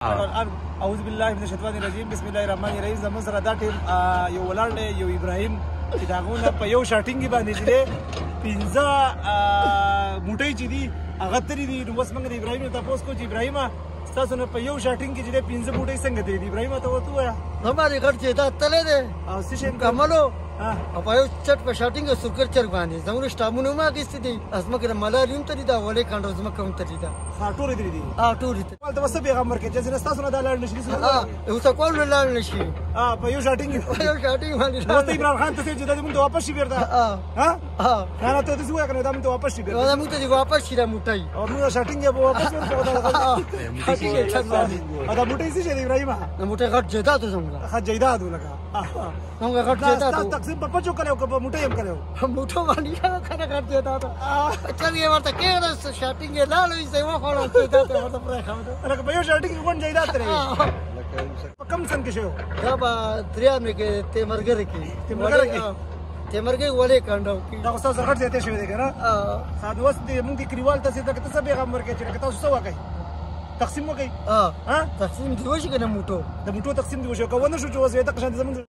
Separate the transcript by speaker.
Speaker 1: اعوذ بالله من الشیطان الرجیم بسم الله الرحمن الرحیم. زموږ سره دا ټیم یو ولاړ دی، یو ابراهیم چې د هغو نه په یو شاټینګ باندې چې دی 15 موټۍ چې دي هغه ترې دي. نو اوس موږ د ابراهیم نه تپوس کوو چې ابراهیمه ستاسو نه په یو شاټینګ کې چې دی 15 موټۍ څنګه ترې دي؟ ابراهیمه ته ورته ووایه.
Speaker 2: हमारे घर से था तले दे
Speaker 1: او څه شی
Speaker 2: कमलो अब आयो चट पे शॉटिंग सुकर चर बांधे जमुन स्टामुनो मा की स्थिति असमा के मलारियम तरी दा वले कांडो असमा कम तरी दा
Speaker 1: ها ټولې ترې دي.
Speaker 2: टूरी
Speaker 1: ول ته وسه پیغمبر کې چې ستاسو نه دا لاړ نشي
Speaker 2: اوسه کول لاړ نشي
Speaker 1: په یو شاټینګ
Speaker 2: یو شاټینګ باندې
Speaker 1: نو ته عمران خان ته چې دا موږ ته واپس شي بیرته ها نه ته څه وایې کنه دا موږ ته واپس شي بیرته
Speaker 2: دا موږ ته واپس شي را موټای
Speaker 1: او موږ شاټینګ به واپس ورکو دا
Speaker 2: شاټینګ چت باندې
Speaker 1: دا موټۍ څه دی ابراهیم؟
Speaker 2: نو موټای غټ جدا ته څنګه
Speaker 1: خا جیداد لگا
Speaker 2: څنګه غټ جدا
Speaker 1: ته تقسیم په پچو کړو که په موټۍ هم کړو؟
Speaker 2: موټو باندې کنه غټ جدا ته چل یې ورته کې دا شاټینګ لاړ وي ځای ما خلاص جدا ته ورته پرې خاوه
Speaker 1: لکه په یو شاټینګ کوم جیداد ترې په کم سن کې شو
Speaker 2: دا با دریا مې کې تیمرګر کې تیمرګر ولې کاندو کې
Speaker 1: دا استاد غټ ځای ته شوی دی کنه خاطر اوس دې موږ دې کلیوال ته څه ته پیغمبر کې چې تاسو څه وکړي تقسیم وکړي
Speaker 2: ها تقسیم دی وشي کنه موټو
Speaker 1: د موټو تقسیم دی وشو که ونه شو چې اوس یې تقسیم زمونږ